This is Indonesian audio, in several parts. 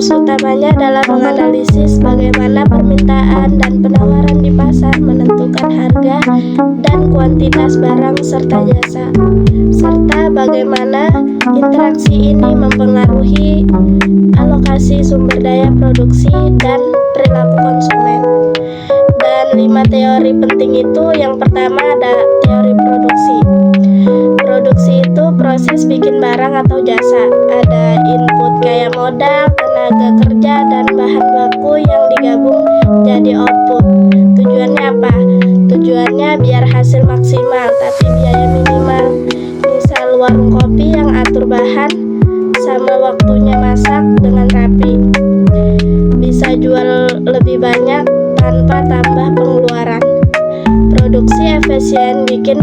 Fokus utamanya adalah menganalisis bagaimana permintaan dan penawaran di pasar menentukan harga dan kuantitas barang serta jasa, serta bagaimana interaksi ini mempengaruhi alokasi sumber daya produksi dan perilaku konsumen. Dan 5 teori penting itu, yang pertama ada teori produksi. Produksi itu proses bikin barang atau jasa. Ada input kayak modal, tenaga kerja, dan bahan baku yang digabung jadi output. Tujuannya apa? Tujuannya biar hasil maksimal tapi biaya minimal. Misal warung kopi yang atur bahan sama waktunya masak dengan rapi, bisa jual lebih banyak tanpa tambah pengeluaran. Produksi efisien bikin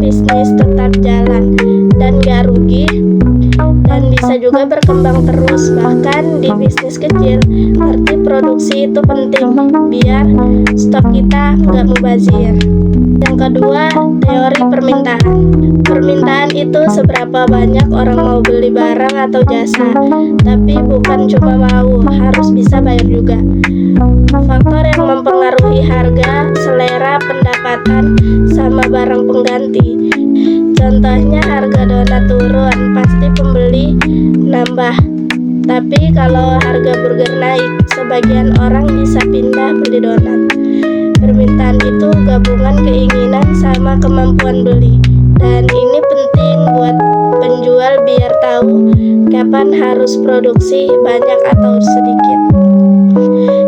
bisnis tetap jalan dan gak rugi, dan bisa juga berkembang terus. Bahkan di bisnis kecil, ngerti produksi itu penting biar stok kita gak mubazir. Yang kedua, teori permintaan. Permintaan itu seberapa banyak orang mau beli barang atau jasa, tapi bukan cuma mau, harus bisa bayar juga. Faktor yang mempengaruhi harga, selera, pendapatan, sama barang pengganti. Contohnya harga donat turun, pasti pembeli nambah. Tapi kalau harga burger naik, sebagian orang bisa pindah beli donat. Permintaan itu gabungan keinginan sama kemampuan beli. Dan ini penting buat penjual biar tahu kapan harus produksi banyak atau sedikit.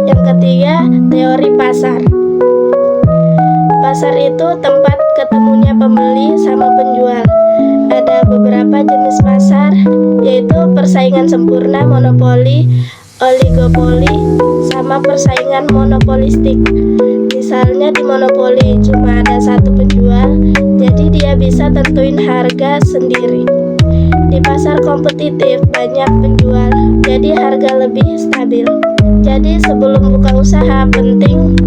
Yang ketiga, teori pasar. Pasar itu tempat ketemunya pembeli sama penjual. Ada beberapa jenis pasar, yaitu persaingan sempurna, monopoli, oligopoli, sama persaingan monopolistik. Misalnya di monopoli cuma ada satu penjual, jadi dia bisa tentuin harga sendiri. Di pasar kompetitif banyak penjual, jadi harga lebih stabil. Jadi sebelum buka usaha penting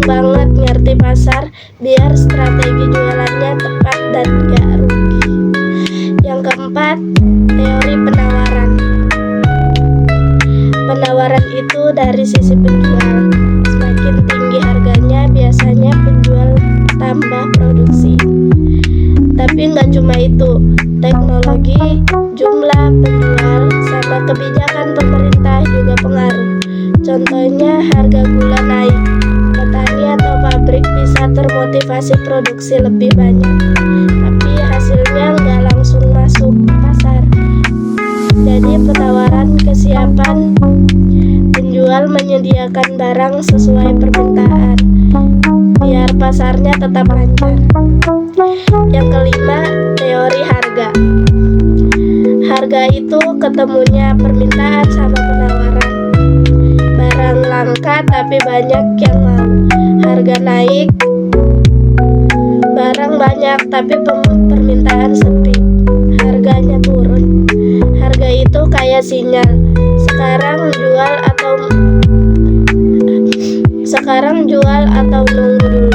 banget ngerti pasar biar strategi jualannya tepat dan gak rugi. Yang keempat, teori penawaran. Penawaran itu dari sisi penjual. Semakin tinggi harganya, biasanya penjual tambah produksi. Tapi nggak cuma itu, teknologi, jumlah penjual, sama kebijakan pemerintah juga pengaruh. Contohnya harga gula naik, petani atau pabrik bisa termotivasi produksi lebih banyak, tapi hasilnya nggak langsung masuk pasar. Jadi penawaran kesiapan penjual menyediakan barang sesuai permintaan, biar pasarnya tetap lancar. Yang kelima, teori harga. Harga itu ketemunya permintaan sama penawaran. Barang langka tapi banyak yang mau, harga naik. Barang banyak tapi permintaan sepi, harganya turun. Harga itu kayak sinyal, sekarang jual atau nunggu dulu.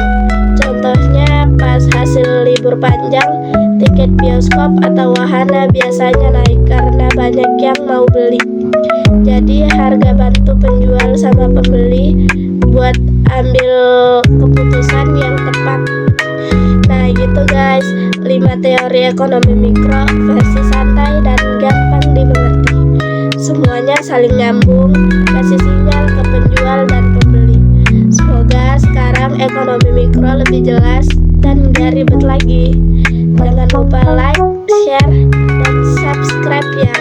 Contohnya pas hasil libur panjang, tiket bioskop atau wahana biasanya naik karena banyak yang mau beli. Jadi harga bantu penjual sama pembeli buat ambil keputusan yang tepat. Nah gitu guys, 5 teori ekonomi mikro versi santai dan gampang dimengerti. Semuanya saling nyambung, kasih sinyal ke penjual dan pembeli. Semoga sekarang ekonomi mikro lebih jelas dan gak ribet lagi. Jangan lupa like, share, dan subscribe ya.